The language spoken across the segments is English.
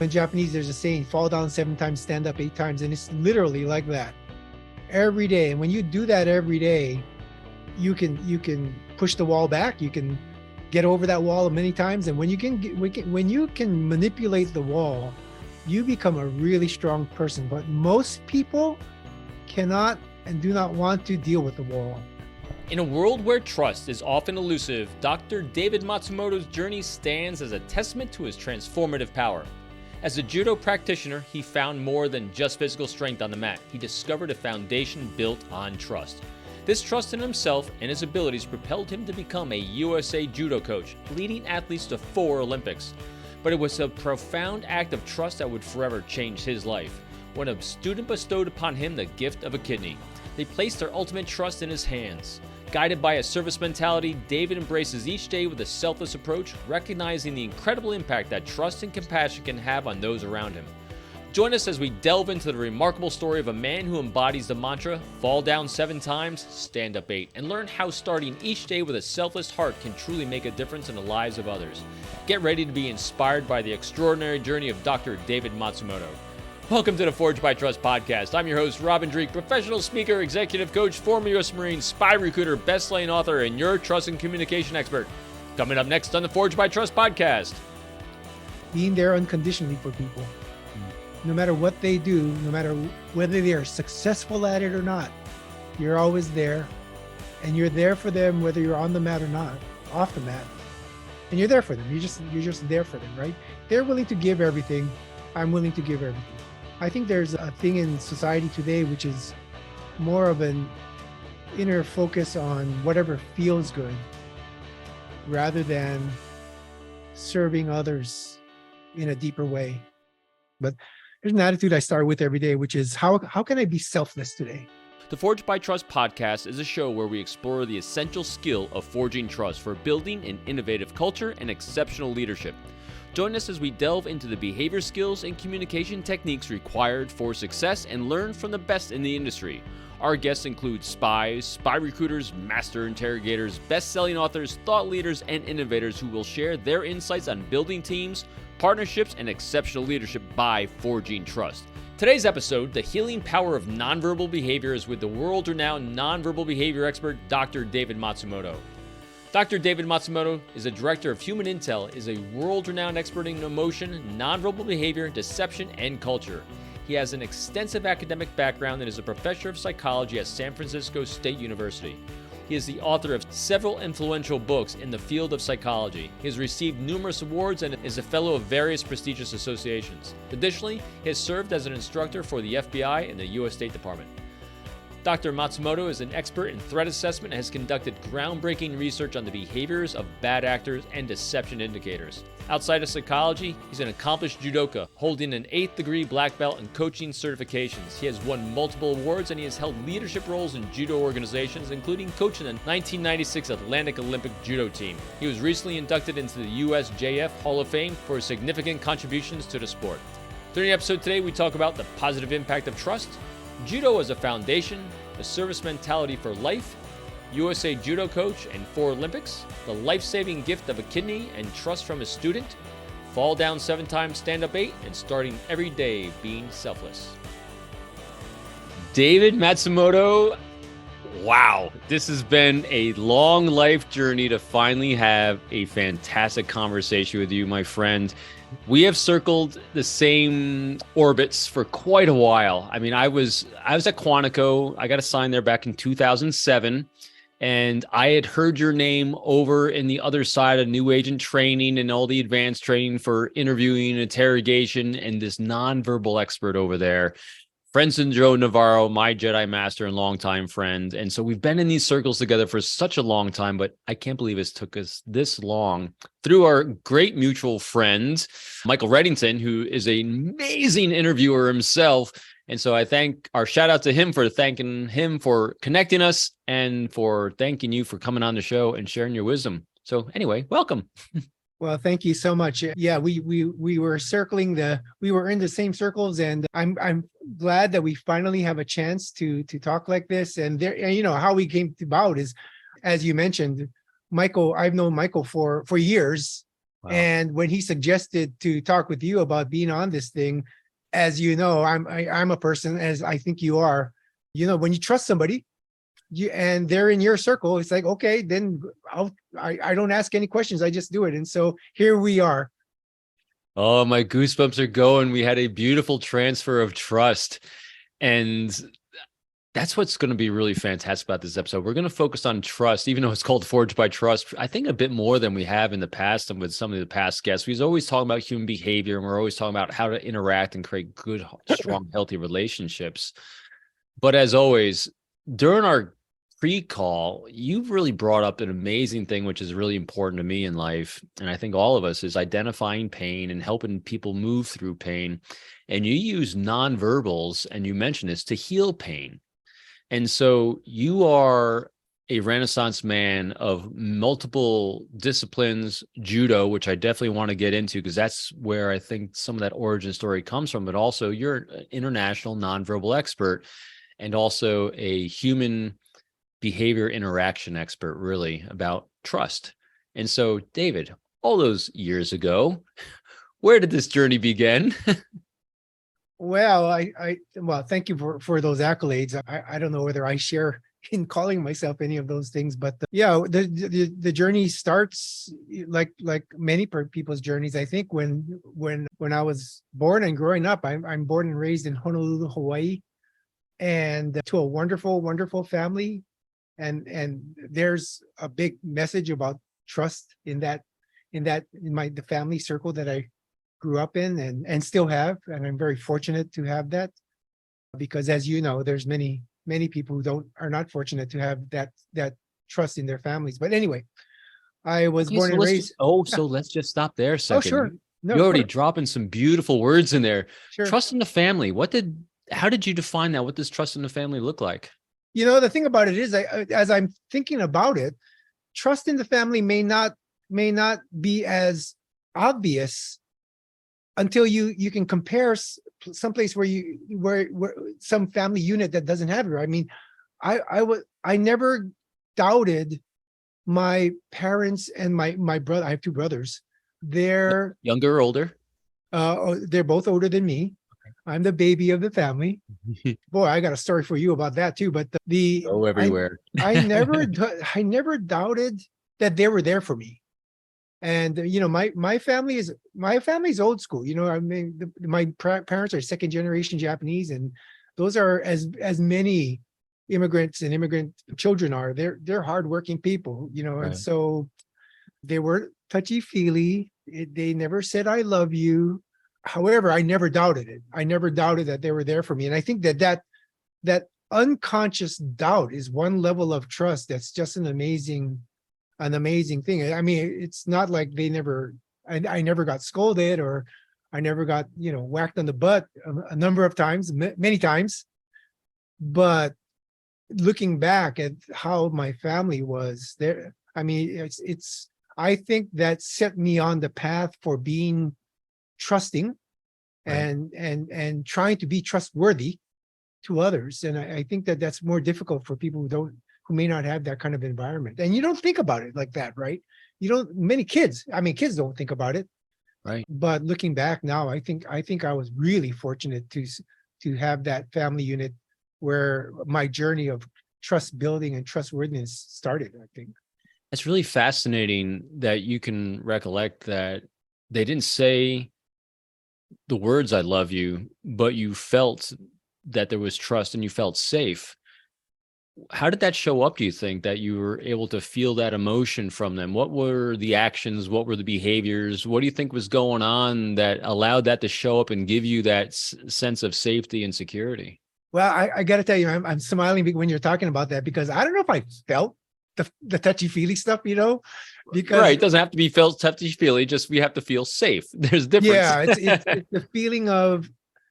In Japanese, there's a saying, fall down 7 times, stand up 8 times. And it's literally like that every day. And when you do that every day, you can push the wall back. You can get over that wall many times. And when you can manipulate the wall, you become a really strong person. But most people cannot and do not want to deal with the wall. In a world where trust is often elusive, Dr. David Matsumoto's journey stands as a testament to his transformative power. As a judo practitioner, he found more than just physical strength on the mat. He discovered a foundation built on trust. This trust in himself and his abilities propelled him to become a USA Judo Coach, leading athletes to 4 Olympics. But it was a profound act of trust that would forever change his life, when a student bestowed upon him the gift of a kidney. They placed their ultimate trust in his hands. Guided by a service mentality, David embraces each day with a selfless approach, recognizing the incredible impact that trust and compassion can have on those around him. Join us as we delve into the remarkable story of a man who embodies the mantra, fall down 7 times, stand up 8, and learn how starting each day with a selfless heart can truly make a difference in the lives of others. Get ready to be inspired by the extraordinary journey of Dr. David Matsumoto. Welcome to the Forged by Trust podcast. I'm your host, Robin Dreek, professional speaker, executive coach, former U.S. Marine, spy recruiter, best-selling author, and your trust and communication expert. Coming up next on the Forged by Trust podcast. Being there unconditionally for people. No matter what they do, no matter whether they are successful at it or not, you're always there. And you're there for them whether you're on the mat or not, off the mat. And you're there for them. You're just there for them, right? They're willing to give everything. I'm willing to give everything. I think there's a thing in society today which is more of an inner focus on whatever feels good rather than serving others in a deeper way. But there's an attitude I start with every day, which is how can I be selfless today? The Forged by Trust podcast is a show where we explore the essential skill of forging trust for building an innovative culture and exceptional leadership. Join us as we delve into the behavior skills and communication techniques required for success and learn from the best in the industry. Our guests include spies, spy recruiters, master interrogators, best-selling authors, thought leaders, and innovators who will share their insights on building teams, partnerships, and exceptional leadership by forging trust. Today's episode, The Healing Power of Nonverbal Behavior, is with the world-renowned nonverbal behavior expert, Dr. David Matsumoto. Dr. David Matsumoto is a director of Human Intel, is a world-renowned expert in emotion, nonverbal behavior, deception, and culture. He has an extensive academic background and is a professor of psychology at San Francisco State University. He is the author of several influential books in the field of psychology. He has received numerous awards and is a fellow of various prestigious associations. Additionally, he has served as an instructor for the FBI and the U.S. State Department. Dr. Matsumoto is an expert in threat assessment and has conducted groundbreaking research on the behaviors of bad actors and deception indicators. Outside of psychology, he's an accomplished judoka, holding an 8th degree black belt and coaching certifications. He has won multiple awards and he has held leadership roles in judo organizations, including coaching the 1996 Atlantic Olympic judo team. He was recently inducted into the USJF Hall of Fame for his significant contributions to the sport. During the episode today, we talk about the positive impact of trust, judo as a foundation, the service mentality for life, USA Judo Coach and 4 Olympics, the life-saving gift of a kidney and trust from a student, fall down 7 times, stand up 8, and starting every day being selfless. David Matsumoto, wow, this has been a long life journey to finally have a fantastic conversation with you, my friend. We have circled the same orbits for quite a while. I mean, I was at Quantico. I got assigned there back in 2007. And I had heard your name over in the other side of new agent training and all the advanced training for interviewing, interrogation, and this nonverbal expert over there, Friendson Joe Navarro, my Jedi master and longtime friend. And so we've been in these circles together for such a long time, but I can't believe it took us this long through our great mutual friend, Michael Reddington, who is an amazing interviewer himself. And so I thank our shout out to him for thanking him for connecting us and for thanking you for coming on the show and sharing your wisdom. So anyway, welcome. Well, thank you so much. Yeah, we were we were in the same circles, and I'm glad that we finally have a chance to talk like this. And there, you know, how we came about is, as you mentioned, Michael. I've known Michael for years. Wow. And when he suggested to talk with you about being on this thing, as you know, I'm a person, as I think you are, when you trust somebody, and they're in your circle, it's like, okay, then I don't ask any questions. I just do it. And so here we are. Oh, my goosebumps are going. We had a beautiful transfer of trust. And that's what's going to be really fantastic about this episode. We're going to focus on trust, even though it's called Forged by Trust. I think a bit more than we have in the past and with some of the past guests. We're always talking about human behavior, and we're always talking about how to interact and create good, strong, healthy relationships. But as always, during our pre-call, you've really brought up an amazing thing, which is really important to me in life. And I think all of us is identifying pain and helping people move through pain. And you use nonverbals, and you mentioned this, to heal pain. And so you are a Renaissance man of multiple disciplines, judo, which I definitely want to get into because that's where I think some of that origin story comes from. But also, you're an international nonverbal expert and also a human behavior interaction expert, really, about trust. And so, David, all those years ago, where did this journey begin? Well, well, thank you for those accolades. I don't know whether I share in calling myself any of those things, but yeah, the journey starts like many people's journeys. I think when I was born and growing up, I'm born and raised in Honolulu, Hawaii, and to a wonderful family, and there's a big message about trust in the family circle that I grew up in and still have, and I'm very fortunate to have that, because as you know, there's many people who are not fortunate to have that trust in their families. But anyway, I was Okay, born so and raised. so let's just stop there a Oh, second. sure. No, You're of already course. dropping some beautiful words in there. Sure. Trust in the family. How did you define that? What does trust in the family look like? The thing about it is, as I'm thinking about it, trust in the family may not be as obvious until you can compare someplace where some family unit that doesn't have it. I mean, I never doubted my parents and my brother. I have two brothers. They're Younger or older? they're both older than me. I'm the baby of the family. Boy, I got a story for you about that too. But Go everywhere. I never doubted that they were there for me. And my family's old school. I mean, my parents are second generation Japanese, and those are as many immigrants and immigrant children are. They're hardworking people. Right. And so they were touchy feely. They never said I love you. However, I never doubted it. I never doubted that they were there for me. And I think that unconscious doubt is one level of trust that's just an amazing thing. I mean, it's not like I never got scolded, or I never got, whacked on the butt a number of times, many times. But looking back at how my family was there, I mean, I think that set me on the path for being trusting, Right. and trying to be trustworthy to others. And I think that's more difficult for people who may not have that kind of environment. And you don't think about it like that, right? Kids don't think about it. Right. But looking back now, I think I was really fortunate to have that family unit where my journey of trust building and trustworthiness started, I think. It's really fascinating that you can recollect that they didn't say the words "I love you," but you felt that there was trust and you felt safe. How did that show up, do you think, that you were able to feel that emotion from them? What were the actions? What were the behaviors? What do you think was going on that allowed that to show up and give you that sense of safety and security? Well, I got to tell you, I'm smiling when you're talking about that, because I don't know if I felt the touchy feely stuff, because Right. It doesn't have to be felt touchy-feely, just we have to feel safe. There's a difference. yeah, it's the feeling of,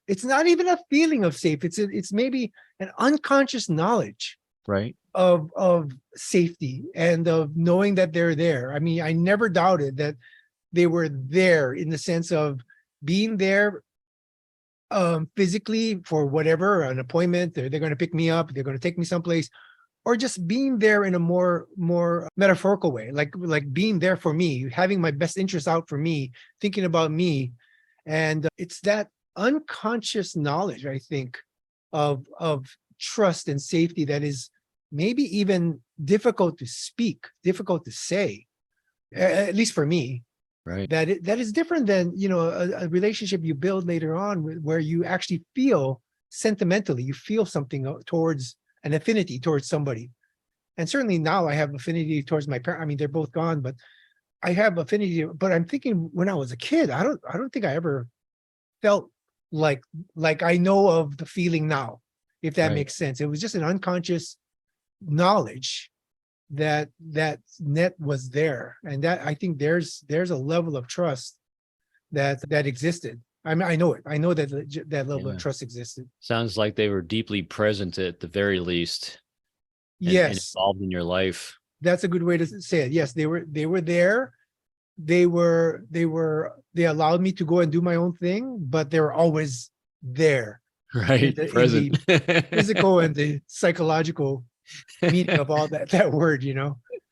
it's not even a feeling of safe. It's maybe an unconscious knowledge Right. of safety and of knowing that they're there. I mean, I never doubted that they were there in the sense of being there physically for whatever, an appointment. They're going to pick me up. They're going to take me someplace, or just being there in a more metaphorical way, like being there for me, having my best interests out for me, thinking about me. And it's that unconscious knowledge, I think, of trust and safety that is maybe even difficult to speak, difficult to say, at least for me. Right. That is different than, a relationship you build later on where you actually feel sentimentally, you feel something towards an affinity towards somebody. And certainly now I have affinity towards my parents. I mean, they're both gone, but I have affinity. But I'm thinking when I was a kid, I don't think I ever felt like I know of the feeling now, if that Right. makes sense. It was just an unconscious knowledge that net was there, and that I think there's a level of trust that existed. I mean, I know it. I know that that level of Yeah. trust existed. Sounds like they were deeply present at the very least, and Yes, involved in your life. that's a good way to say it. Yes, they were there. They allowed me to go and do my own thing, but they were always there in Right. the Present. physical and the psychological meaning of all that word.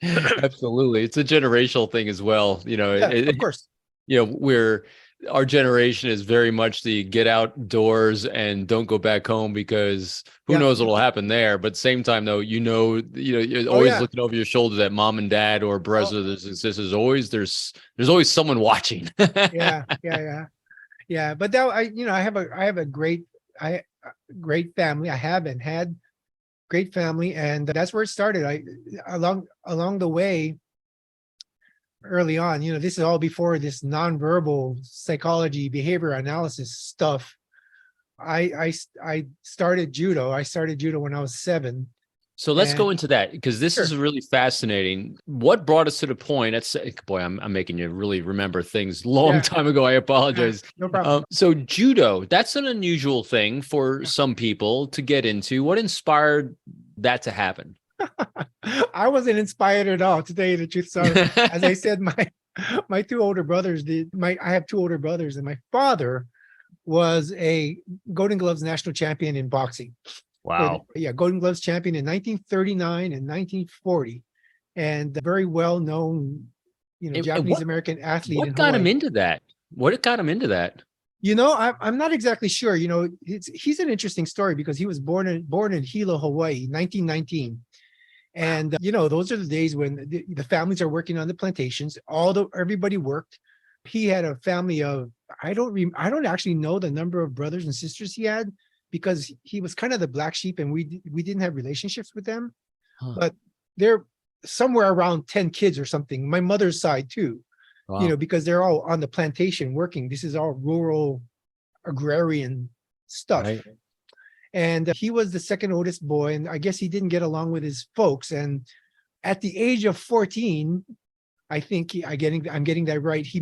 Absolutely. It's a generational thing as well. Yeah, of course. Our generation is very much the get outdoors and don't go back home, because who Yeah. knows what'll happen there. But same time though, you're Oh always yeah. looking over your shoulder at mom and dad or brothers and sisters. There's always someone watching. Yeah. But now I have a great family. I have and had great family, and that's where it started. Along the way, early on, this is all before this nonverbal psychology, behavior analysis stuff. I started judo. I started judo when I was 7. So let's And go into that, because this sure. is really fascinating. What brought us to the point? I'm making you really remember things long Yeah. time ago. I apologize. No problem. So judo, that's an unusual thing for some people to get into. What inspired that to happen? I wasn't inspired at all, to tell you the truth. So as I said, my two older brothers I have two older brothers, and my father was a Golden Gloves national champion in boxing. Wow. Golden Gloves champion in 1939 and 1940, and a very well known, And Japanese American athlete in what got him Hawaii. into that? What got him into that? I'm not exactly sure. He's an interesting story because he was born in Hilo, Hawaii, 1919. And those are the days when the families are working on the plantations. Everybody worked. He had a family of I don't actually know the number of brothers and sisters he had, because he was kind of the black sheep, and we didn't have relationships with them. Huh. But they're somewhere around 10 kids or something. My mother's side too, Wow. because they're all on the plantation working. This is all rural agrarian stuff. Right. And he was the second oldest boy, and I guess he didn't get along with his folks. And at the age of 14, I think I'm getting that right. He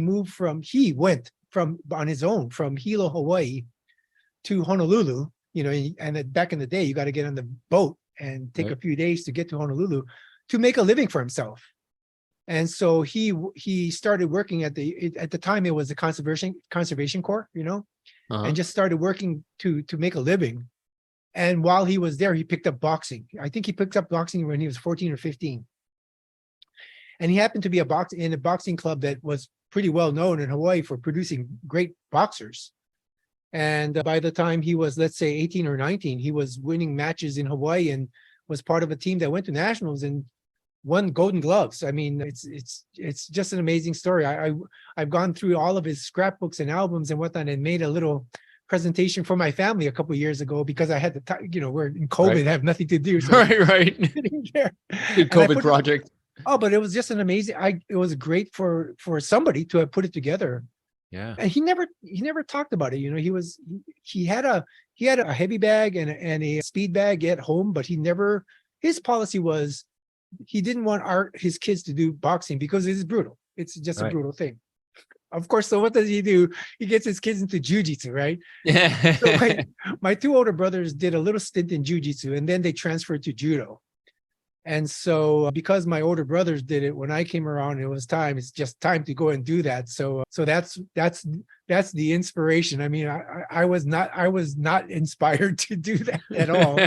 went on his own from Hilo, Hawaii to Honolulu, and back in the day, you got to get on the boat and take Right. a few days to get to Honolulu to make a living for himself. And so he started working at the time it was the conservation corps, Uh-huh. and just started working to make a living. And while he was there, he picked up boxing. I think he picked up boxing when he was 14 or 15. And he happened to be in a boxing club that was pretty well known in Hawaii for producing great boxers. And by the time he was, let's say, 18 or 19, he was winning matches in Hawaii and was part of a team that went to nationals and won Golden Gloves. I mean, it's just an amazing story. I've gone through all of his scrapbooks and albums and whatnot, and made a little presentation for my family a couple of years ago, because I had the time, we're in COVID, Right. have nothing to do. So Right. sitting there. Good And I COVID project. but it was just an amazing. It was great for somebody to have put it together. Yeah. And he never talked about it. He had a heavy bag and a speed bag at home, but his policy was he didn't want his kids to do boxing because it is brutal. It's just a Right. brutal thing. Of course. So what does he do? He gets his kids into jujitsu, right? Yeah. So my two older brothers did a little stint in jujitsu, and then they transferred to judo. And so because my older brothers did it, when I came around, it's just time to go and do that. So that's the inspiration. I mean, I was not inspired to do that at all.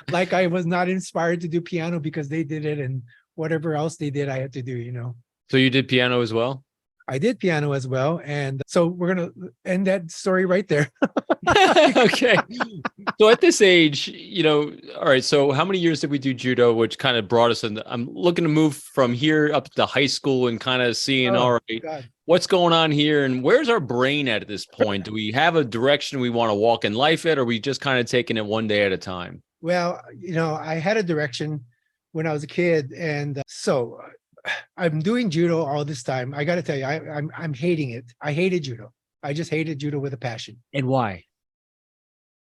Like I was not inspired to do piano because they did it, and whatever else they did, I had to do, So you did piano as well? I did piano as well. And so we're going to end that story right there. Okay. So at this age, all right. So how many years did we do judo, which kind of brought us in? I'm looking to move from here up to high school and kind of seeing, all right, God. what's going on here and where's our brain at this point? Do we have a direction we want to walk in life at, or are we just kind of taking it one day at a time? Well, I had a direction when I was a kid. And so I'm doing judo all this time. I got to tell you, I'm hating it. I hated judo. I just hated judo with a passion. And why?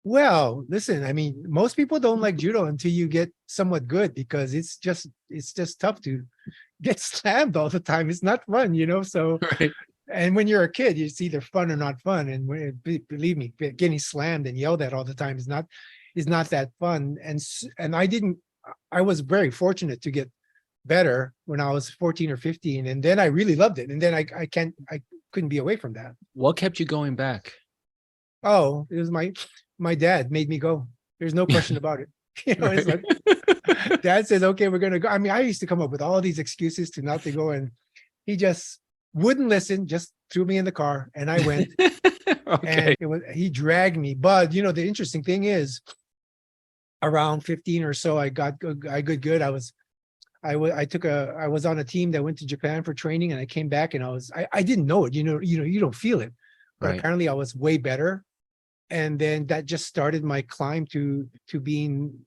Well, listen, I mean, most people don't like judo until you get somewhat good, because it's just tough to get slammed all the time. It's not fun, so Right. And when you're a kid, it's either fun or not fun. And believe me, getting slammed and yelled at all the time is not that fun. And I was very fortunate to get better when I was 14 or 15. And then I really loved it. And then I couldn't be away from that. What kept you going back? Oh, it was my dad made me go. There's no question about it. It's like dad says, okay, we're going to go. I mean, I used to come up with all these excuses to not to go, and he just wouldn't listen, just threw me in the car, and I went. Okay. And he dragged me. But the interesting thing is, around 15 or so, I got good. I was on a team that went to Japan for training, and I came back, and I didn't know it. You don't feel it, but Right. apparently I was way better. And then that just started my climb to being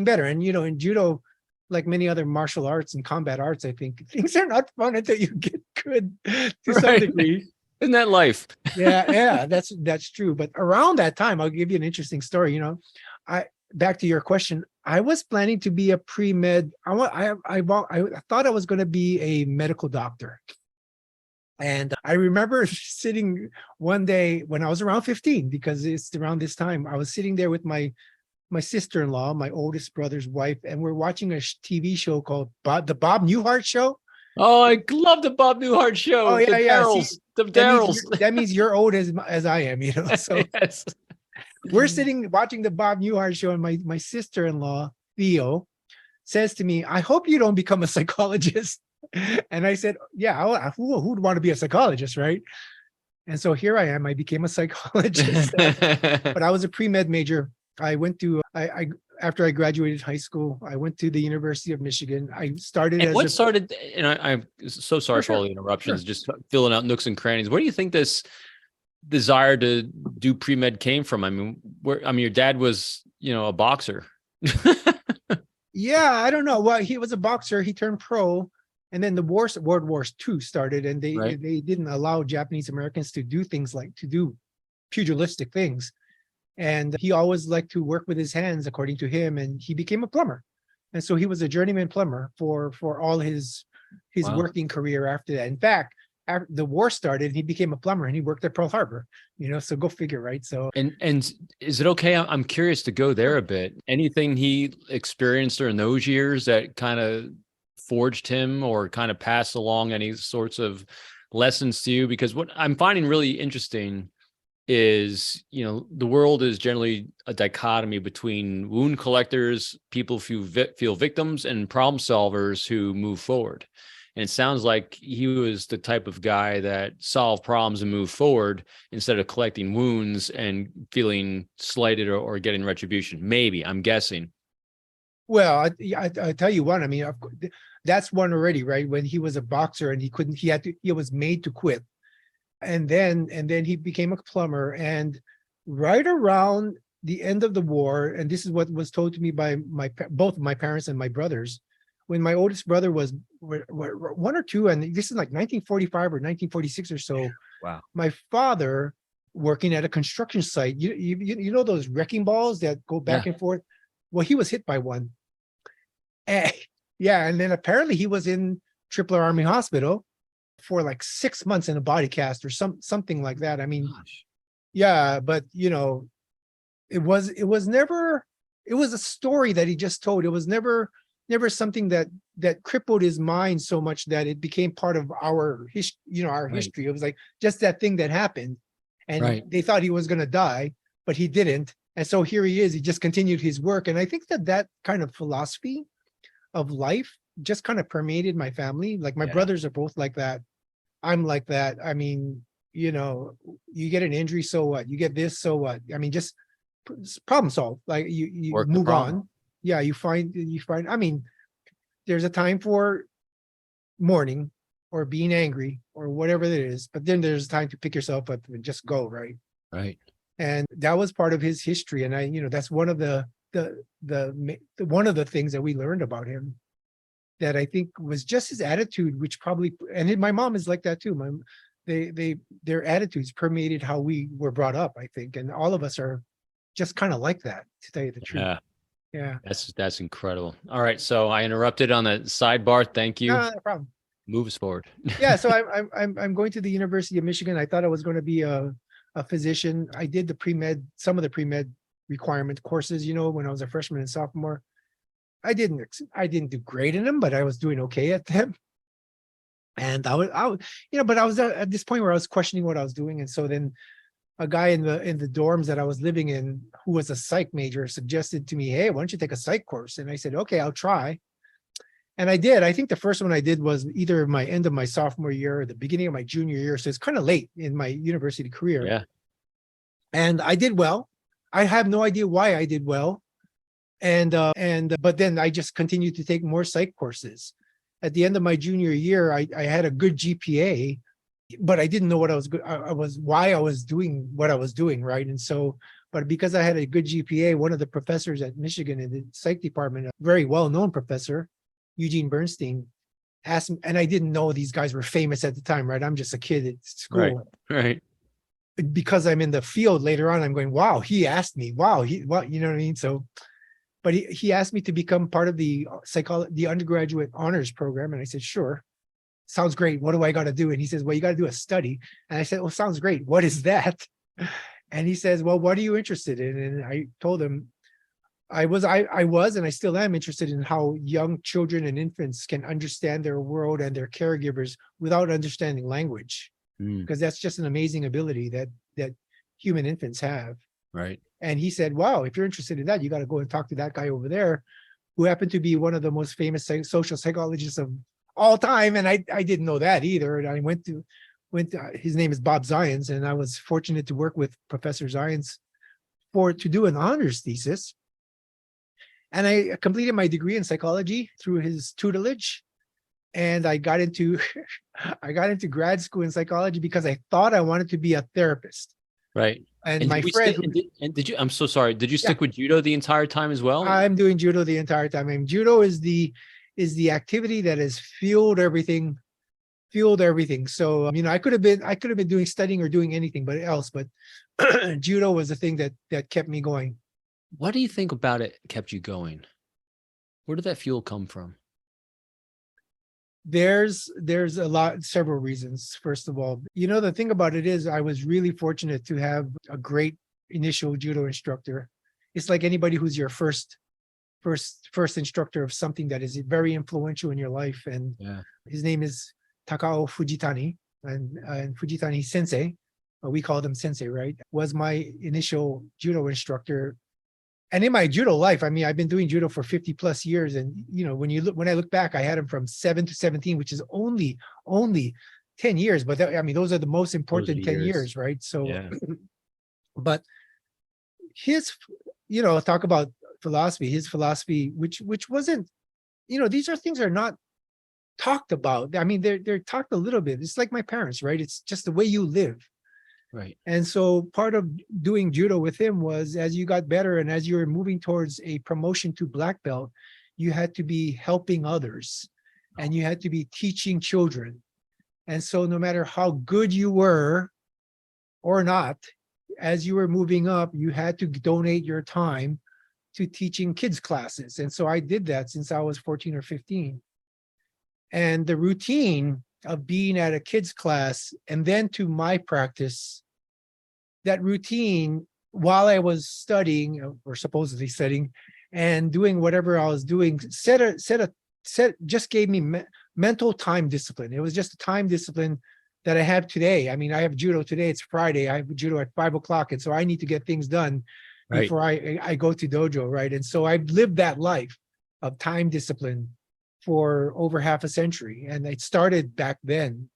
better. And in judo, like many other martial arts and combat arts, I think things are not fun until you get good to some Right. degree. Isn't that life? Yeah, that's true. But around that time, I'll give you an interesting story. Back to your question, I was planning to be a pre-med. I thought I was going to be a medical doctor. And I remember sitting one day when I was around 15, because it's around this time, I was sitting there with my sister-in-law, my oldest brother's wife, and we're watching a TV show called the Bob Newhart Show. Oh, I love the Bob Newhart show. Oh, yeah, yeah. See, The Darryls. that means you're old as I am, So Yes. we're sitting watching the Bob Newhart Show, and my sister-in-law, Theo, says to me, I hope you don't become a psychologist. And I said, yeah, who'd want to be a psychologist, right? And so here I am. I became a psychologist, but I was a pre-med major. I went to, after I graduated high school, I went to the University of Michigan. I started And I'm so sorry for all the interruptions, just filling out nooks and crannies. Where do you think this desire to do pre-med came from? I mean, your dad was, a boxer. Yeah, I don't know. Well, he was a boxer. He turned pro. And then World War II started, and they didn't allow Japanese Americans to do pugilistic things. And he always liked to work with his hands, according to him, and he became a plumber. And so he was a journeyman plumber for all his Wow. working career after that. In fact, after the war started, he became a plumber, and he worked at Pearl Harbor, so go figure, right? So And is it okay? I'm curious to go there a bit. Anything he experienced during those years that kind of forged him or kind of passed along any sorts of lessons to you? Because what I'm finding really interesting is, the world is generally a dichotomy between wound collectors, people who feel victims, and problem solvers who move forward. And it sounds like he was the type of guy that solved problems and moved forward instead of collecting wounds and feeling slighted or getting retribution. Maybe, I'm guessing. Well, I tell you what, I mean, that's one already, right? When he was a boxer and he was made to quit. And then he became a plumber. And right around the end of the war, and this is what was told to me by both my parents and my brothers, when my oldest brother was one or two, and this is like 1945 or 1946 or so. Wow. My father, working at a construction site, you know those wrecking balls that go back and forth? Well, he was hit by one. And then apparently he was in Tripler Army Hospital for like 6 months in a body cast or something like that. I mean, Gosh. yeah, but it was a story that he just told. It was never never something that crippled his mind so much that it became part of our history. Our Right. history. It was like just that thing that happened, and Right. they thought he was going to die, but he didn't. And so here he is. He just continued his work, and I think that kind of philosophy of life just kind of permeated my family. Like my Yeah. brothers are both like that. I'm like that. I mean, you get an injury, so what? You get this, so what? I mean, just problem solve. Like you Work the move problem. on. Yeah, you find. I mean, there's a time for mourning or being angry or whatever it is, but then there's time to pick yourself up and just go, right? Right. And that was part of his history. And that's one of one of the things that we learned about him that I think was just his attitude, which probably, and my mom is like that too. Their attitudes permeated how we were brought up, I think. And all of us are just kind of like that, to tell you the truth. Yeah. Yeah. That's incredible. All right. So I interrupted on the sidebar. Thank you. No problem. Move us forward. Yeah. So I'm going to the University of Michigan. I thought I was going to be a physician. I did some of the pre-med requirement courses, when I was a freshman and sophomore. I didn't do great in them, but I was doing okay at them. And but I was at this point where I was questioning what I was doing. And so then a guy in the dorms that I was living in, who was a psych major, suggested to me, "Hey, why don't you take a psych course?" And I said, "Okay, I'll try." And I did. I think the first one I did was either my end of my sophomore year or the beginning of my junior year. So it's kind of late in my university career. Yeah. And I did well. I have no idea why I did well. But then I just continued to take more psych courses. At the end of my junior year, I had a good GPA, but I didn't know what I was good. Why I was doing what I was doing, right? And so, but because I had a good GPA, one of the professors at Michigan in the psych department, a very well-known professor, Eugene Bernstein, asked me, and I didn't know these guys were famous at the time, right? I'm just a kid at school. Right. Because I'm in the field later on, I'm going, wow, he asked me, wow, you know what I mean? So, but he asked me to become part of the undergraduate honors program. And I said, sure, sounds great. What do I got to do? And he says, well, you got to do a study. And I said, well, sounds great. What is that? And he says, well, what are you interested in? And I told him I was, and I still am interested in how young children and infants can understand their world and their caregivers without understanding language. Because that's just an amazing ability that human infants have. Right. And he said, wow, if you're interested in that, you got to go and talk to that guy over there, who happened to be one of the most famous social psychologists of all time. And I didn't know that either. And I went to his name is Bob Zions, and I was fortunate to work with Professor Zions to do an honors thesis. And I completed my degree in psychology through his tutelage. And I got into grad school in psychology because I thought I wanted to be a therapist. Right. And my friend, did you? I'm so sorry. Did you stick with judo the entire time as well? I'm doing judo the entire time. I mean, judo is the activity that has fueled everything. So I could have been doing studying or doing anything else, but judo was the thing that kept me going. What do you think about it kept you going? Where did that fuel come from? There's several reasons. First of all, the thing about it is I was really fortunate to have a great initial judo instructor. It's like anybody who's your first instructor of something that is very influential in your life. And his name is Takao Fujitani, and Fujitani Sensei, we call him Sensei, right? Was my initial judo instructor. And in my judo life, I mean, I've been doing judo for 50 plus years. And, when I look back, I had him from 7 to 17, which is only 10 years. But those are the most important 10 years, right? So, but his, talk about philosophy, his philosophy, which wasn't, these are things that are not talked about. I mean, they're talked a little bit. It's like my parents, right? It's just the way you live. Right. And so part of doing judo with him was, as you got better and as you were moving towards a promotion to black belt, you had to be helping others and you had to be teaching children. And so no matter how good you were or not, as you were moving up, you had to donate your time to teaching kids classes. And so I did that since I was 14 or 15. And the routine of being at a kids class and then to my practice, that routine while I was studying or supposedly studying, and doing whatever I was doing, just gave me mental time discipline. It was just a time discipline that I have today. I mean, I have judo today. It's Friday. I have judo at 5 o'clock. And so I need to get things done Right. before I go to dojo. Right. And so I've lived that life of time discipline for over half a century. And it started back then.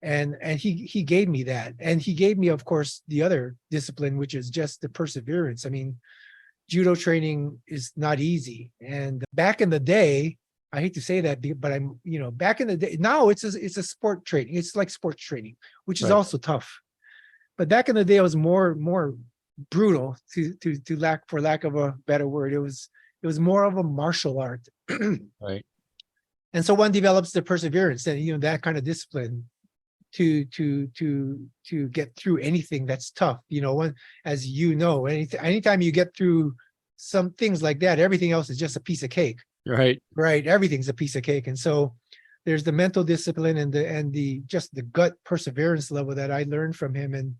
And he gave me that. And he gave me, of course, the other discipline, which is just the perseverance. I mean, judo training is not easy. And back in the day, I hate to say that, but back in the day, now it's a sport training. It's like sports training, which is Right. also tough. But back in the day, it was more brutal, for lack of a better word. It was more of a martial art. Right. And so one develops the perseverance and that kind of discipline to get through anything that's tough. As anytime you get through some things like that, everything else is just a piece of cake. Right. Right. Everything's a piece of cake. And so there's the mental discipline and the just the gut perseverance level that I learned from him. And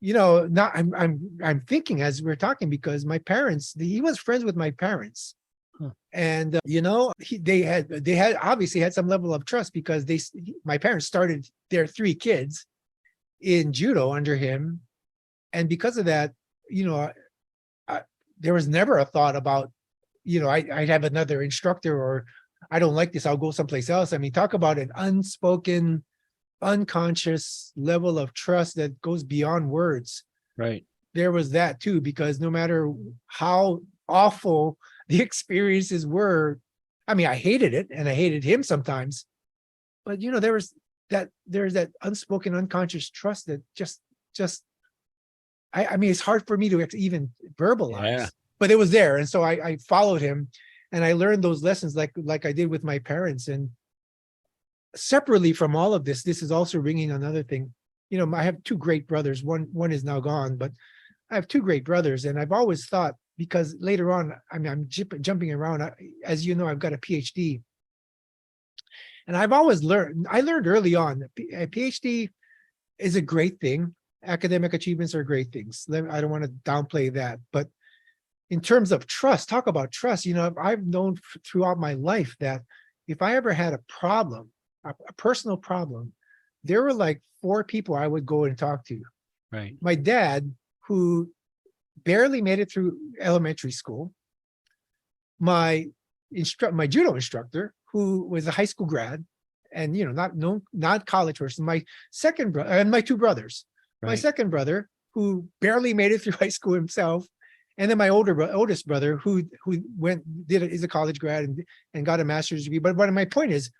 now I'm thinking as we're talking, because my parents, he was friends with my parents. Huh. And they had obviously had some level of trust, because my parents started their 3 kids in judo under him. And because of that, there was never a thought about, I'd have another instructor, or I don't like this, I'll go someplace else. I mean, talk about an unspoken, unconscious level of trust that goes beyond words. Right. There was that too, because no matter how awful the experiences were, I mean, I hated it and I hated him sometimes, but there's that unspoken, unconscious trust that just I mean, it's hard for me to even verbalize. Yeah. But it was there. And so I followed him, and I learned those lessons like I did with my parents. And separately from all of this is also ringing another thing. I have 2 great brothers. One is now gone, but I have 2 great brothers. And I've always thought, because later on, I mean, I'm jumping around. As you know, I've got a PhD. And I learned early on that a PhD is a great thing. Academic achievements are great things. I don't want to downplay that. But in terms of trust, talk about trust. I've known throughout my life that if I ever had a problem, a personal problem, there were like 4 people I would go and talk to. Right. My dad, who barely made it through elementary school, my judo instructor, who was a high school grad, and not college person. My second brother, and my 2 brothers. Right. My second brother, who barely made it through high school himself, and then my oldest brother, who is a college grad and got a master's degree. But my point is,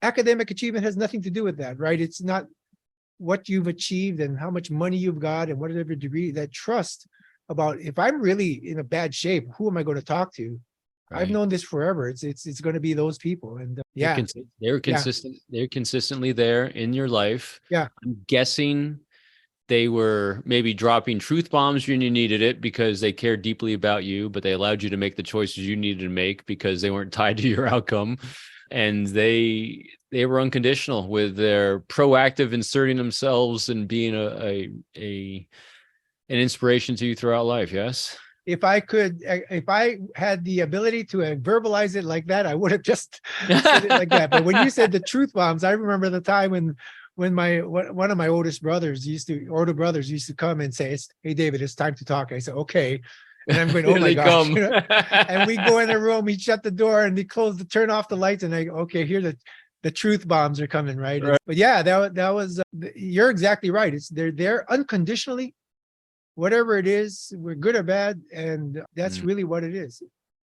academic achievement has nothing to do with that, right? It's not what you've achieved and how much money you've got and whatever degree. That trust about, if I'm really in a bad shape, who am I going to talk to? Right. I've known this forever. It's going to be those people. And they were consistent. Yeah. They're consistently there in your life. Yeah. I'm guessing they were maybe dropping truth bombs when you needed it, because they cared deeply about you, but they allowed you to make the choices you needed to make because they weren't tied to your outcome. And they were unconditional with their proactive inserting themselves and being an inspiration to you throughout life. Yes. If I had the ability to verbalize it like that, I would have just said it like that. But when you said the truth bombs, I remember the time when one of my older brothers used to come and say, "Hey, David, it's time to talk." I said, "Okay." And I'm going, "Oh my gosh." And we go in the room, we shut the door and we turn off the lights, and I go, "Okay, here the truth bombs are coming." Right. But yeah, that was, you're exactly right. They're there unconditionally, whatever it is, we're good or bad. And that's really what it is.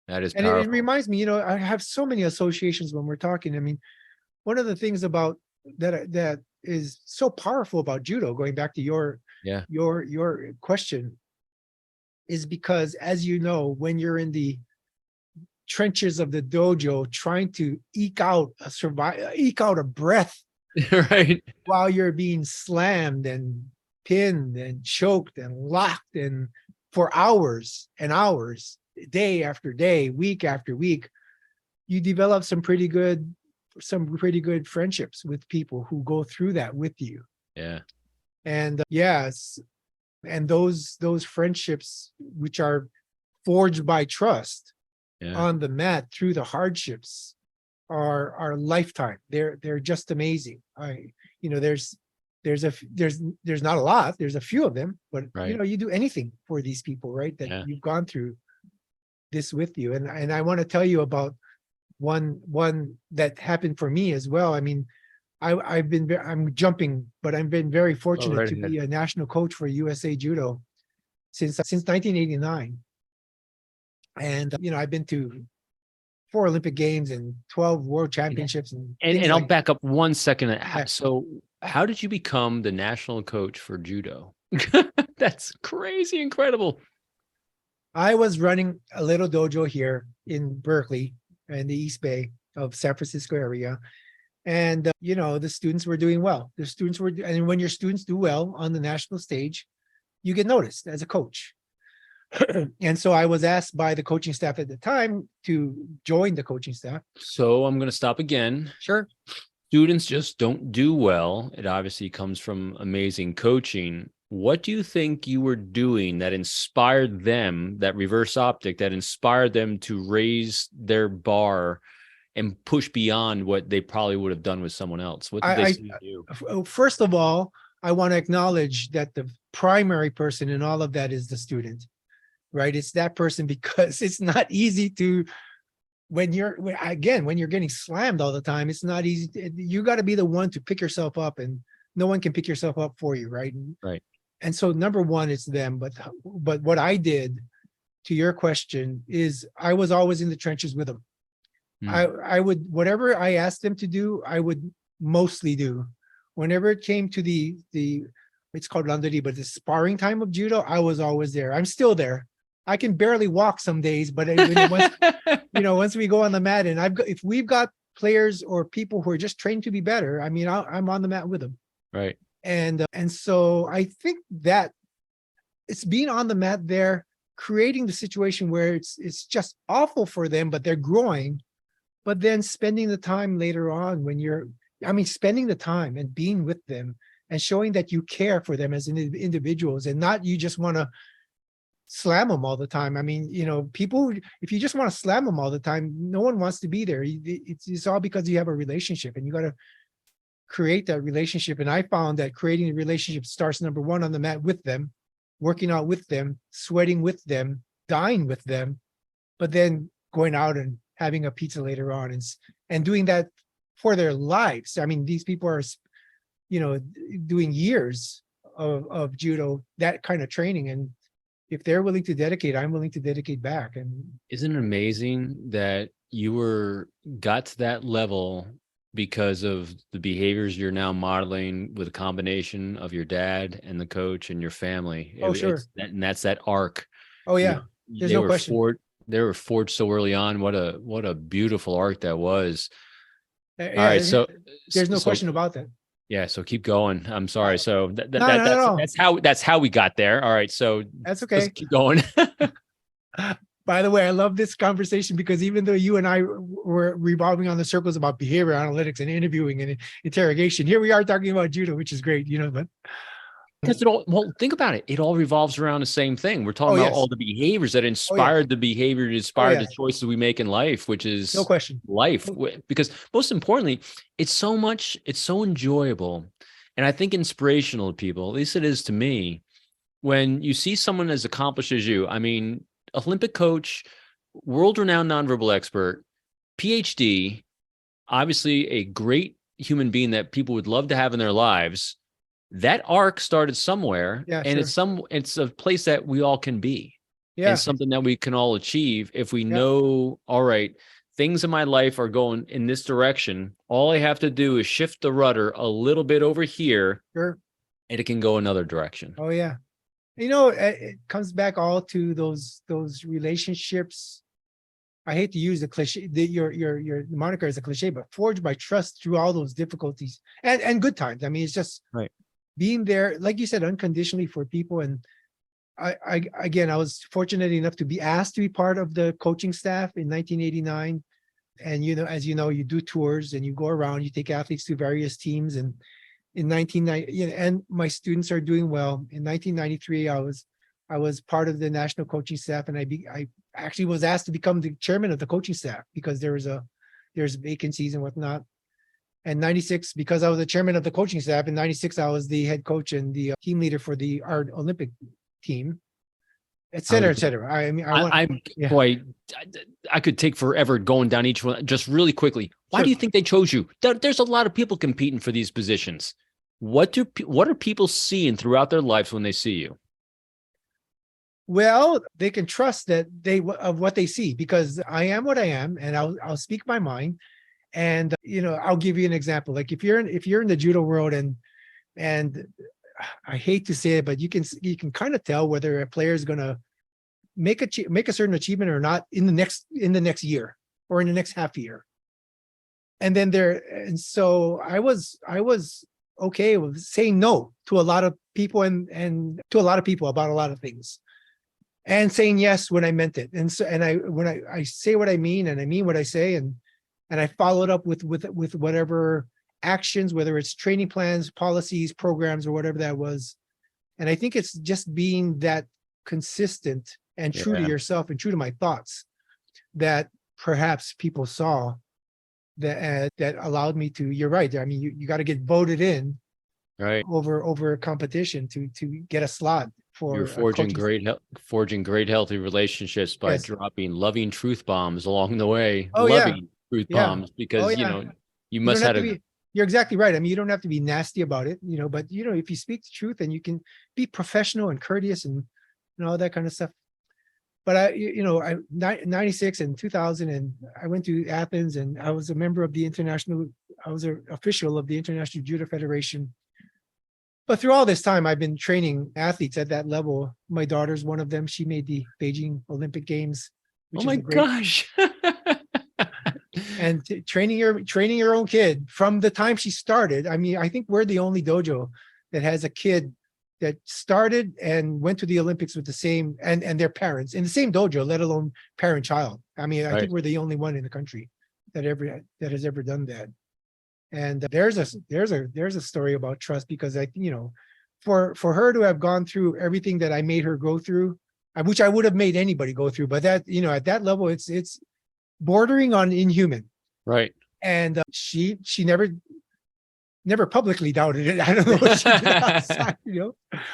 That is and powerful. it reminds me, I have so many associations when we're talking. I mean, one of the things about that is so powerful about judo, going back to your question, is because, as you know, when you're in the trenches of the dojo trying to eke out a breath right, while you're being slammed and pinned and choked and locked and for hours and hours, day after day, week after week, you develop some pretty good friendships with people who go through that with you. Yeah. And yes, and those friendships, which are forged by trust Yeah. on the mat through the hardships are lifetime. They're just amazing. There's not a lot. There's a few of them, but Right. you do anything for these people, right? That Yeah. you've gone through this with you, and I want to tell you about one that happened for me as well. I mean, I'm jumping, but I've been very Oh, fortunate right to ahead. be a national coach for USA Judo since 1989, and I've been to 4 Olympic Games and 12 World Championships and things And I'll like. back up 1 second. Yeah. So, how did you become the national coach for judo? That's crazy, incredible. I was running a little dojo here in Berkeley in the East Bay of San Francisco area. And, the students were doing well. And when your students do well on the national stage, you get noticed as a coach. And so I was asked by the coaching staff at the time to join the coaching staff. So I'm going to stop again. Sure. Students just don't do well. It obviously comes from amazing coaching. What do you think you were doing that inspired them, that reverse optic, that inspired them to raise their bar and push beyond what they probably would have done with someone else? What did they see in you? First of all, I want to acknowledge that the primary person in all of that is the student, right? It's that person, because it's not easy to, when you're getting slammed all the time, it's not easy. You got to be the one to pick yourself up, and no one can pick yourself up for you, right? Right. And so number one, it's them. But what I did, to your question, is I was always in the trenches with them. I would, whatever I asked them to do, I would mostly do. Whenever it came to the it's called randori, but the sparring time of judo, I was always there. I'm still there. I can barely walk some days, but once we go on the mat, and if we've got players or people who are just trained to be better, I mean, I'm on the mat with them. Right. And so I think that it's being on the mat there, creating the situation where it's just awful for them, but they're growing. But then spending the time later on spending the time and being with them and showing that you care for them as individuals, and not you just want to slam them all the time. I mean, people, if you just want to slam them all the time, no one wants to be there. It's all because you have a relationship, and you got to create that relationship. And I found that creating a relationship starts, number one, on the mat with them, working out with them, sweating with them, dying with them, but then going out and having a pizza later on, and doing that for their lives. I mean, these people are, doing years of judo, that kind of training. And if they're willing to dedicate, I'm willing to dedicate back. And isn't it amazing that you got to that level because of the behaviors you're now modeling with a combination of your dad and the coach and your family? Sure. That's that arc. Oh yeah, there's no question. They were forged so early on. What a beautiful arc that was. Yeah, all right, so there's no question about that. Yeah, so keep going. I'm sorry. So No. that's how we got there. All right, so that's okay. Let's keep going. By the way, I love this conversation, because even though you and I were revolving on the circles about behavior analytics and interviewing and interrogation, here we are talking about judo, which is great, but because think about it. It all revolves around the same thing. We're talking about all the behaviors that inspired the behavior, inspired the choices we make in life, which is no question life. Because most importantly, it's so enjoyable. And I think inspirational to people, at least it is to me, when you see someone as accomplished as you. I mean, Olympic coach, world-renowned nonverbal expert, PhD, obviously a great human being that people would love to have in their lives. That arc started somewhere, and it's a place that we all can be. Yeah. And something that we can all achieve if we know, all right, things in my life are going in this direction. All I have to do is shift the rudder a little bit over here, and it can go another direction. Oh yeah. It comes back all to those relationships. I hate to use the cliche, your moniker is a cliche, but forged by trust through all those difficulties and good times. I mean, it's just right. Being there, like you said, unconditionally for people. And I was fortunate enough to be asked to be part of the coaching staff in 1989. And, as you know, you do tours and you go around, you take athletes to various teams. And in 1990, and my students are doing well. In 1993, I was I was part of the national coaching staff, and I actually was asked to become the chairman of the coaching staff because there's vacancies and whatnot. And 96, because I was the chairman of the coaching staff, in 96, I was the head coach and the team leader for our Olympic team, et cetera, et cetera. I mean, boy, I could take forever going down each one. Just really quickly, why do you think they chose you? There's a lot of people competing for these positions. What are people seeing throughout their lives when they see you? Well, they can trust that of what they see, because I am what I am, and I'll speak my mind. And I'll give you an example. Like if you're in the judo world, and I hate to say it, but you can kind of tell whether a player is going to make a certain achievement or not in the next year or in the next half year. And so I was okay with saying no to a lot of people and to a lot of people about a lot of things, and saying yes when I meant it. And so, when I say what I mean, and I mean what I say, and I followed up with whatever actions, whether it's training plans, policies, programs, or whatever that was. And I think it's just being that consistent and true to yourself and true to my thoughts that perhaps people saw that allowed me to. You're right. I mean, you got to get voted in, right, over a competition to get a slot for. You're forging great healthy relationships by dropping loving truth bombs along the way. Truth bombs, because you must have you're exactly right. I mean, you don't have to be nasty about it, but if you speak the truth, and you can be professional and courteous and all that kind of stuff. But 96 and 2000, and I went to Athens, and I was a member of I was an official of the International Judo Federation. But through all this time, I've been training athletes at that level. My daughter's one of them. She made the Beijing Olympic Games. Oh my gosh. And training your own kid from the time she started. I mean, I think we're the only dojo that has a kid that started and went to the Olympics with the same, and their parents in the same dojo, let alone parent-child. I mean, I think we're the only one in the country that has ever done that. And there's a story about trust, because for her to have gone through everything that I made her go through, which I would have made anybody go through, but that, at that level, it's bordering on inhuman. Right. And she never publicly doubted it. I don't know what she did outside,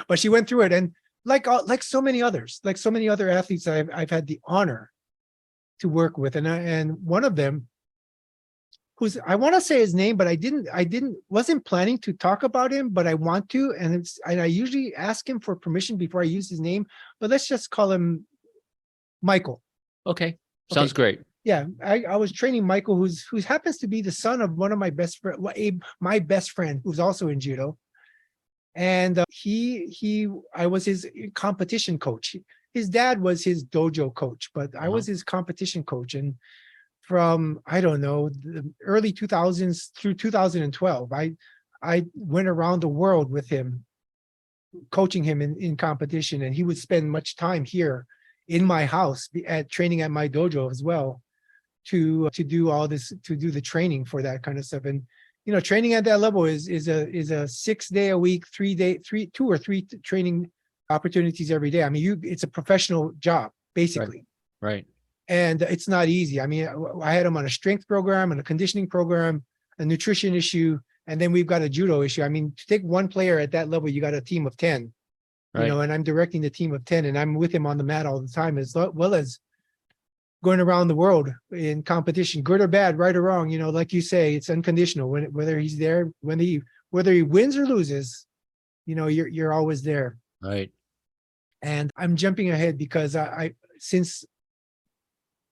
but she went through it. And like so many others, like so many other athletes I've had the honor to work with. And one of them, I want to say his name, but I wasn't planning to talk about him, but I want to. And I usually ask him for permission before I use his name, but let's just call him Michael. Okay. Sounds great. Yeah. I was training Michael, who happens to be the son of one of my best friend, Abe, my best friend, who's also in judo. And I was his competition coach. His dad was his dojo coach, but I was his competition coach. And from, I don't know, the early 2000s through 2012, I went around the world with him, coaching him in competition. And he would spend much time here in my house training at my dojo as well, to do all this, to do the training for that kind of stuff. And training at that level is a 6 day a week, 2 or 3 training opportunities every day. I mean, it's a professional job, basically. Right. And it's not easy. I mean, I had him on a strength program and a conditioning program, a nutrition issue, and then we've got a judo issue. I mean, to take one player at that level, you got a team of 10, and I'm directing the team of 10, and I'm with him on the mat all the time, as well as going around the world in competition, good or bad, right or wrong. Like you say, it's unconditional. Whether he's there, whether he wins or loses, you're always there. Right. And I'm jumping ahead because I since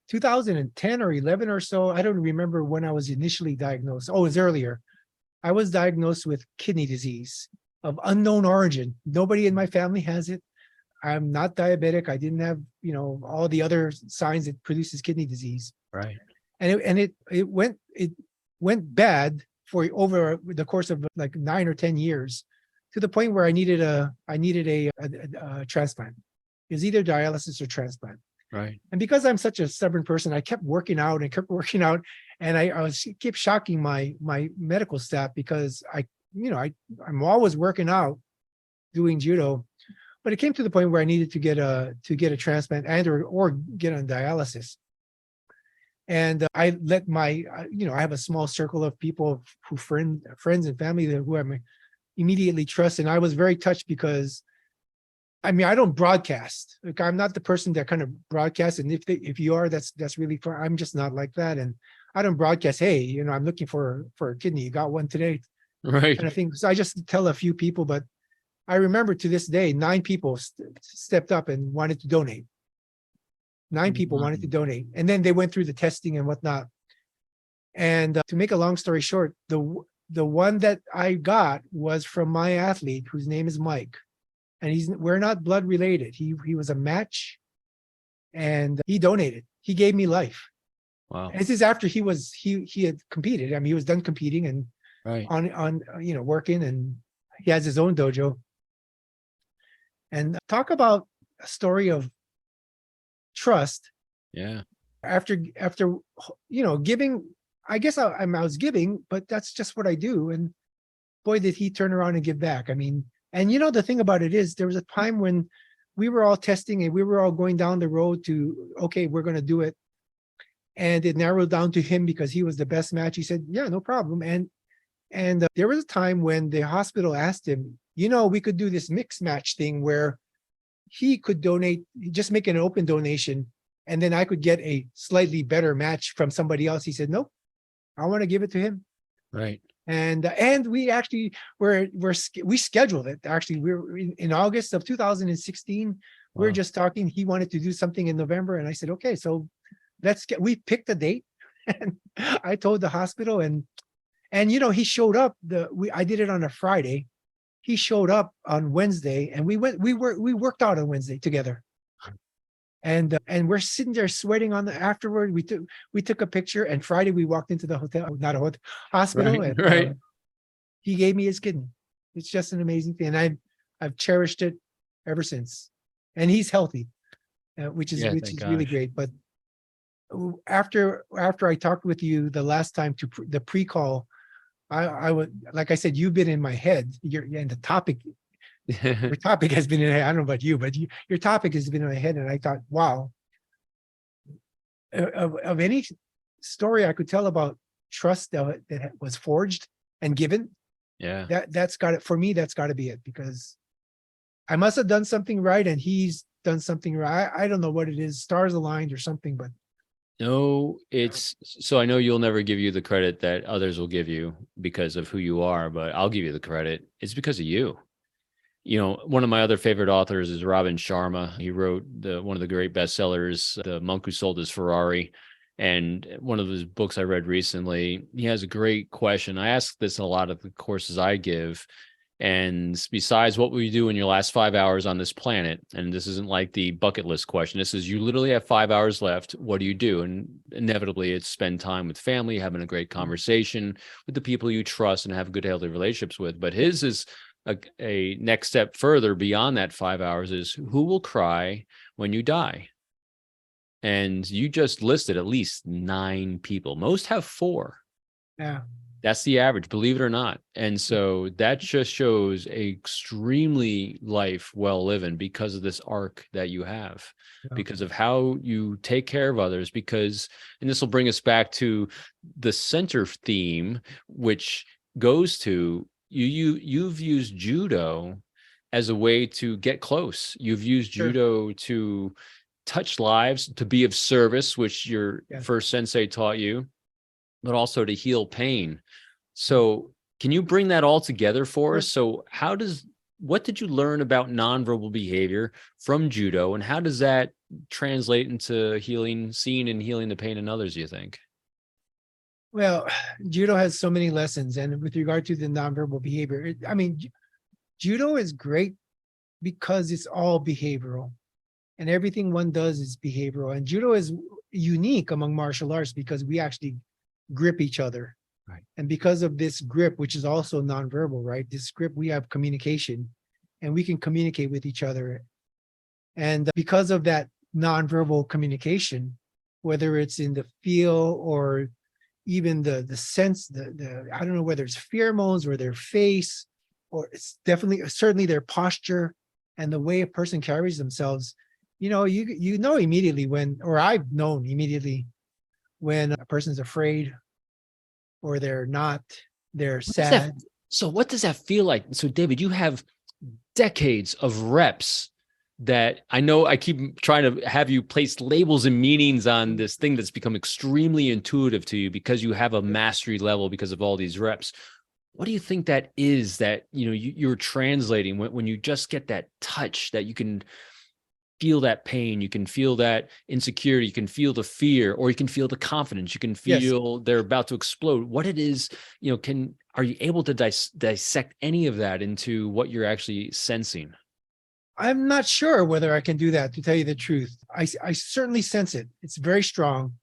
2010 or 11 or so, I don't remember when I was initially diagnosed. Oh, it was earlier. I was diagnosed with kidney disease of unknown origin. Nobody in my family has it. I'm not diabetic. I didn't have, all the other signs that produces kidney disease. Right. And it went bad for over the course of like 9 or 10 years, to the point where I needed a transplant. It was either dialysis or transplant. Right. And because I'm such a stubborn person, I kept working out, and I kept shocking my medical staff, because I'm always working out, doing judo. But it came to the point where I needed to get a transplant or get on dialysis. And I let I have a small circle of people friends and family who I immediately trust. And I was very touched because, I mean, I don't broadcast. Like, I'm not the person that kind of broadcasts. And if you are, that's really fun. I'm just not like that. And I don't broadcast, hey, I'm looking for a kidney. You got one today? Right. Kind of thing. So I just tell a few people, but I remember to this day, 9 people stepped up and wanted to donate. 9 people wanted to donate. And then they went through the testing and whatnot. And to make a long story short, the one that I got was from my athlete, whose name is Mike. And we're not blood related. He was a match, and he donated. He gave me life. Wow. And this is after he had competed. I mean, he was done competing and Right. on working, and he has his own dojo. And talk about a story of trust. Yeah. After giving, I guess I was giving, but that's just what I do. And boy, did he turn around and give back. I mean, and the thing about it is, there was a time when we were all testing and we were all going down the road to, okay, we're going to do it. And it narrowed down to him because he was the best match. He said, yeah, no problem. And there was a time when the hospital asked him, we could do this mixed match thing where he could donate, just make an open donation, and then I could get a slightly better match from somebody else. He said, nope, I want to give it to him. Right. And we actually we scheduled it. Actually, we were in August of 2016. We were just talking. He wanted to do something in November, and I said, okay, so we picked a date. And I told the hospital, and he showed up. I did it on a Friday. He showed up on Wednesday, and we worked out on Wednesday together. And we're sitting there sweating afterward. We took a picture, and Friday we walked into the hospital, Right. and Right. he gave me his kidney. It's just an amazing thing. And I've cherished it ever since. And he's healthy, which is Thank really gosh. great. But after I talked with you the last time the pre-call, I would, like I said, you've been in my head. And the topic, your topic has been in my head. I don't know about you, but your topic has been in my head. And I thought, wow, of any story I could tell about trust that was forged and given, Yeah. that's got it for me. That's got to be it, because I must have done something right, and he's done something right. I don't know what it is, stars aligned or something, but No, so I know you'll never give you the credit that others will give you because of who you are, but I'll give you the credit. It's because of you. One of my other favorite authors is Robin Sharma. He wrote one of the great bestsellers, The Monk Who Sold His Ferrari. And one of his books I read recently, he has a great question. I ask this in a lot of the courses I give. And besides, what will you do in your last 5 hours on this planet? And this isn't like the bucket list question. This is, you literally have 5 hours left. What do you do? And inevitably, it's spend time with family, having a great conversation with the people you trust and have good, healthy relationships with. But his is a next step further beyond that 5 hours is, who will cry when you die? And you just listed at least 9 people. Most have 4. yeah. That's the average, believe it or not. And so that just shows a extremely life well living because of this arc that you have, because of how you take care of others. And this will bring us back to the center theme, which goes to you've used judo as a way to get close. You've used judo to touch lives, to be of service, which your first sensei taught you, but also to heal pain. So can you bring that all together for us? So what did you learn about nonverbal behavior from judo, and how does that translate into seeing and healing the pain in others, you think? Well, judo has so many lessons. And with regard to the nonverbal behavior, judo is great because it's all behavioral, and everything one does is behavioral. And judo is unique among martial arts because we actually grip each other. Right. And because of this grip, which is also nonverbal, right? This grip, we have communication, and we can communicate with each other. And because of that nonverbal communication, whether it's in the feel or even the sense, I don't know whether it's pheromones or their face, or it's certainly their posture and the way a person carries themselves, you know immediately when, or I've known immediately when a person's afraid or they're not, they're What does that, sad. so what does that feel like? So David, you have decades of reps that I know I keep trying to have you place labels and meanings on this thing that's become extremely intuitive to you because you have a mastery level because of all these reps. What do you think that is that, you're translating when you just get that touch that you can feel that pain, you can feel that insecurity, you can feel the fear, or you can feel the confidence, you can Yes. feel they're about to explode. What it is, are you able to dissect any of that into what you're actually sensing? I'm not sure whether I can do that, to tell you the truth. I certainly sense it. It's very strong.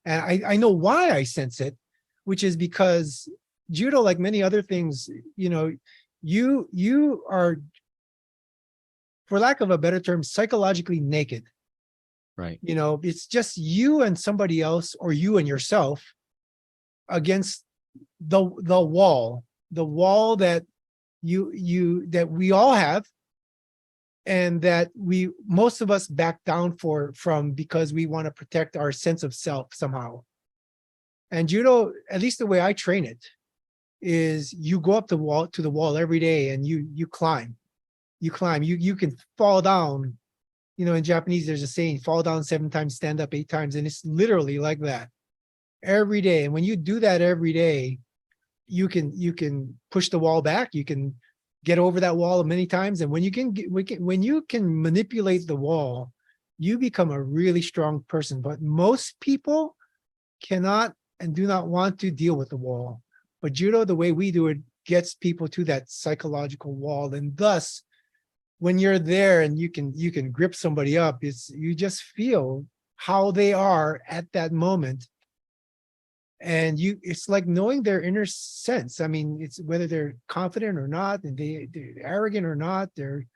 And I know why I sense it, which is because judo, like many other things, you are, for lack of a better term, psychologically naked. Right. It's just you and somebody else, or you and yourself, against the wall that that we all have, and that most of us back down from because we want to protect our sense of self somehow. And judo, at least the way I train it, is you go up to the wall every day, and you climb. You can fall down. In Japanese, there's a saying, fall down 7 times, stand up 8 times. And it's literally like that every day. And when you do that every day, you can push the wall back. You can get over that wall many times. And when you can manipulate the wall, you become a really strong person. But most people cannot and do not want to deal with the wall. But judo, the way we do it, gets people to that psychological wall. And thus, when you're there and you can grip somebody up, you just feel how they are at that moment. And it's like knowing their inner sense. I mean, it's whether they're confident or not, and they're arrogant or not, they're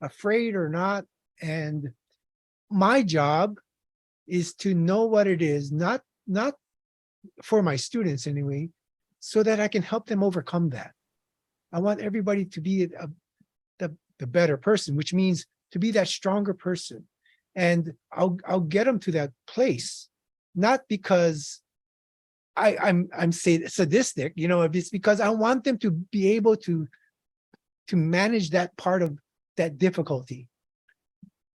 afraid or not. And my job is to know what it is, not for my students anyway, so that I can help them overcome that. I want everybody to be the better person, which means to be that stronger person. And I'll get them to that place, not because I'm sadistic, it's because I want them to be able to manage that part of that difficulty.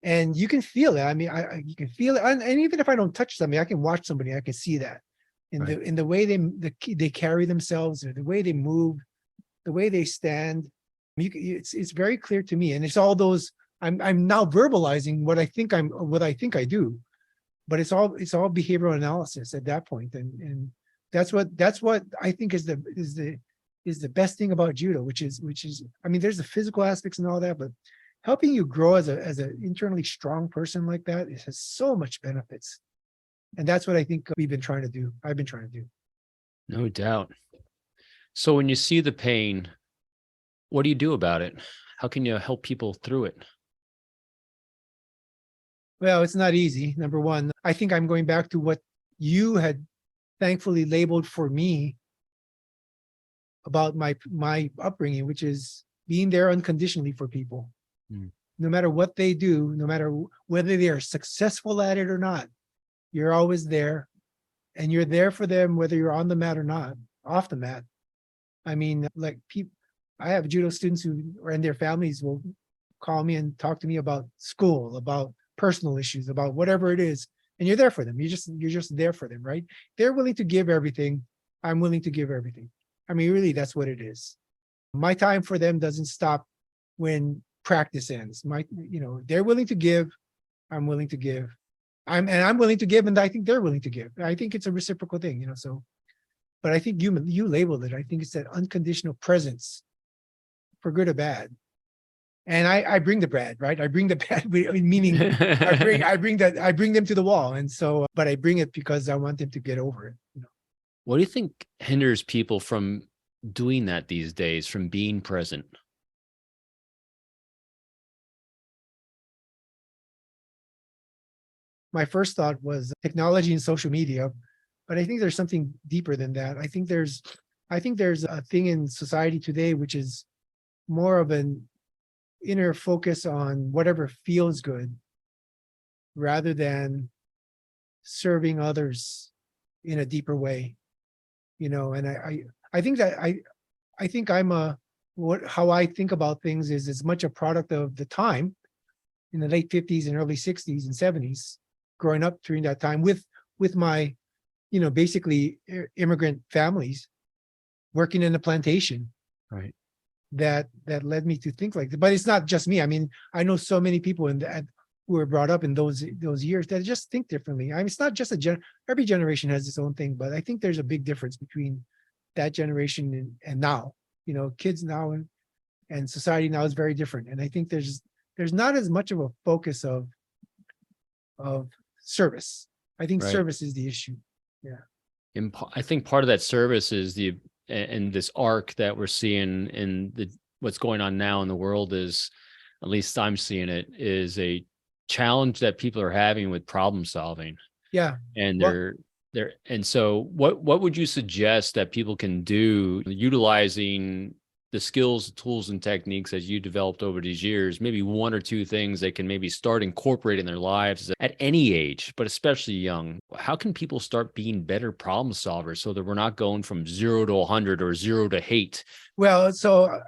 And you can feel it. I mean, you can feel it, and even if I don't touch somebody, I can watch somebody. I can see that in the way they carry themselves, or the way they move, the way they stand. It's very clear to me, and it's all those. I'm now verbalizing what I think I do, but it's all behavioral analysis at that point, and that's what I think is the best thing about judo, which is I mean, there's the physical aspects and all that, but helping you grow as an internally strong person like that, it has so much benefits, and that's what I think I've been trying to do. No doubt. So when you see the pain, what do you do about it? How can you help people through it? Well, it's not easy. Number one, I think I'm going back to what you had thankfully labeled for me about my upbringing, which is being there unconditionally for people. No matter what they do, no matter whether they are successful at it or not, you're always there, and you're there for them whether you're on the mat or not, off the mat. I mean, like I have judo students and their families will call me and talk to me about school, about personal issues, about whatever it is, and you're there for them. You're just there for them, right? They're willing to give everything. I'm willing to give everything. I mean, really, that's what it is. My time for them doesn't stop when practice ends. They're willing to give. I'm willing to give. I'm willing to give, and I think they're willing to give. I think it's a reciprocal thing, So, but I think you labeled it. I think it's that unconditional presence, for good or bad. And I bring the bad, right? I bring the bad, meaning I bring them to the wall, and so, but I bring it because I want them to get over it. What do you think hinders people from doing that these days, from being present? My first thought was technology and social media, but I think there's something deeper than that. I think there's a thing in society today which is more of an inner focus on whatever feels good rather than serving others in a deeper way, and I think that I think how I think about things is as much a product of the time in the late 50s and early 60s and 70s, growing up during that time with my, basically immigrant families working in the plantation. Right. That led me to think like that. But it's not just me. I mean, I know so many people who were brought up in those years that just think differently. I mean, it's not just every generation has its own thing, but I think there's a big difference between that generation and now. Kids now and society now is very different. And I think there's not as much of a focus of service. I think Right. service is the issue. Yeah. And I think part of that service is and this arc that we're seeing in what's going on now in the world is, at least I'm seeing it, is a challenge that people are having with problem solving. Yeah. And Well, and so what would you suggest that people can do utilizing the skills, tools, and techniques that you developed over these years? Maybe one or two things they can maybe start incorporating in their lives at any age, but especially young. How can people start being better problem solvers so that we're not going from 0 to 100 or 0 to hate? well, so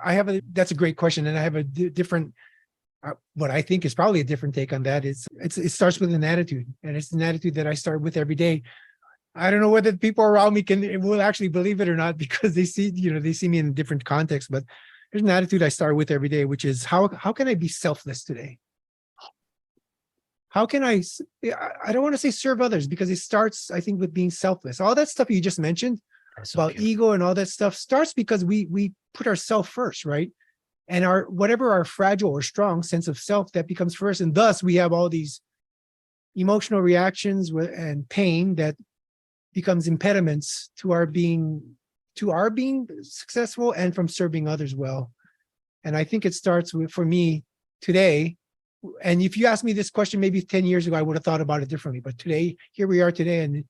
that's a great question. And I have a different, what I think is probably a different take on that. It starts with an attitude, and it's an attitude that I start with every day. I don't know whether the people around me will actually believe it or not, because they see me in a different context, but there's an attitude I start with every day, which is how can I be selfless today? How can I don't want to say serve others, because it starts, I think, with being selfless. All that stuff you just mentioned That's so about beautiful. ego and all that stuff starts because we put ourselves first, right? And whatever our fragile or strong sense of self, that becomes first. And thus we have all these emotional reactions and pain that becomes impediments to our being successful and from serving others well. And I think it starts with, for me today, and if you asked me this question maybe 10 years ago, I would have thought about it differently. But today, here we are today, and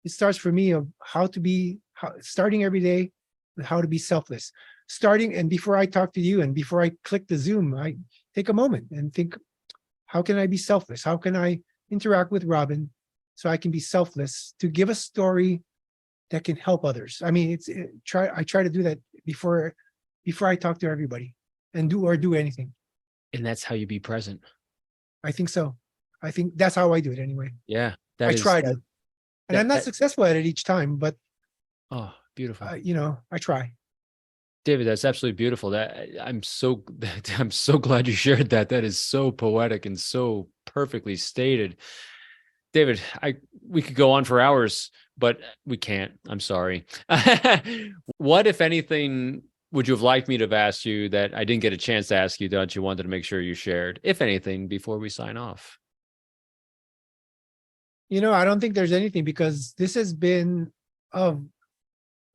it starts for me of starting every day with how to be selfless. And before I talk to you and before I click the Zoom, I take a moment and think, how can I be selfless? How can I interact with Robin so I can be selfless to give a story that can help others? I mean, I try to do that before I talk to everybody and do anything. And that's how you be present. I think so. I think that's how I do it anyway. Yeah. I try to, and I'm not that successful at it each time, but oh, beautiful. I try. David, that's absolutely beautiful. I'm so glad you shared that. That is so poetic and so perfectly stated. David, we could go on for hours, but we can't. I'm sorry. What, if anything, would you have liked me to have asked you that I didn't get a chance to ask you that you wanted to make sure you shared, if anything, before we sign off? I don't think there's anything, because this has been of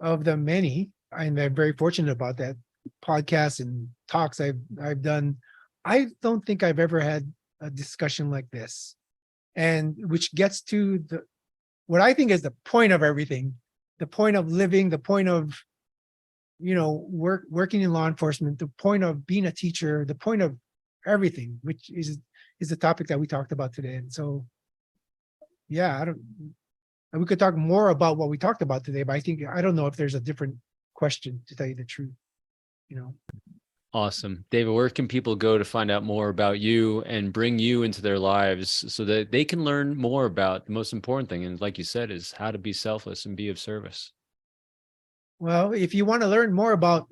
the many, and I'm very fortunate about that, podcasts and talks I've done. I don't think I've ever had a discussion like this, and which gets to what I think is the point of everything, the point of living, the point of working in law enforcement, the point of being a teacher, the point of everything, which is the topic that we talked about today. And so, yeah, we could talk more about what we talked about today, but I don't know if there's a different question, to tell you the truth. Awesome. David, where can people go to find out more about you and bring you into their lives so that they can learn more about the most important thing? And like you said, is how to be selfless and be of service. Well, if you want to learn more about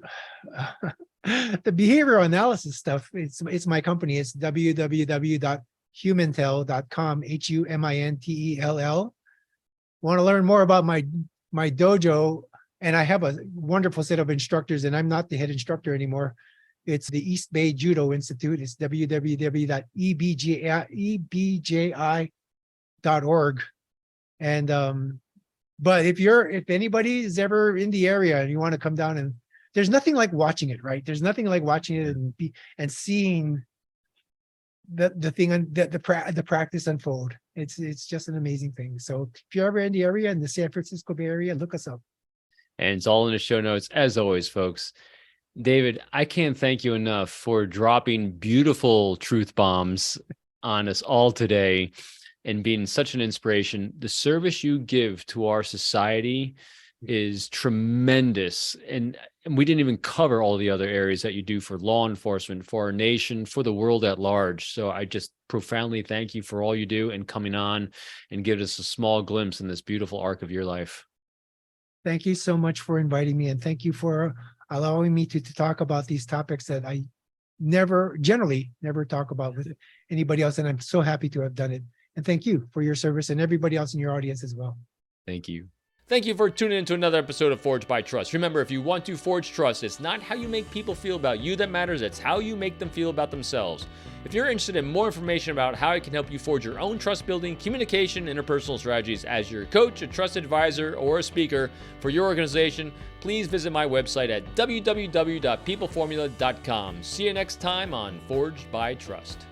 the behavioral analysis stuff, it's my company. It's www.humantell.com, HUMINTELL. Want to learn more about my dojo, and I have a wonderful set of instructors, and I'm not the head instructor anymore. It's the East Bay Judo Institute. It's www.ebji.org. And but if anybody is ever in the area and you want to come down, and there's nothing like watching it, right? There's nothing like watching it and seeing the thing, the practice unfold. It's just an amazing thing. So if you're ever in the area, in the San Francisco Bay Area, look us up. And it's all in the show notes, as always, folks. David, I can't thank you enough for dropping beautiful truth bombs on us all today and being such an inspiration. The service you give to our society is tremendous. And we didn't even cover all the other areas that you do for law enforcement, for our nation, for the world at large. So I just profoundly thank you for all you do and coming on and give us a small glimpse in this beautiful arc of your life. Thank you so much for inviting me, and thank you for allowing me to talk about these topics that I generally never talk about with anybody else. And I'm so happy to have done it. And thank you for your service and everybody else in your audience as well. Thank you. Thank you for tuning into another episode of Forged by Trust. Remember, if you want to forge trust, it's not how you make people feel about you that matters, it's how you make them feel about themselves. If you're interested in more information about how I can help you forge your own trust building, communication, interpersonal strategies as your coach, a trusted advisor, or a speaker for your organization, please visit my website at www.peopleformula.com. See you next time on Forged by Trust.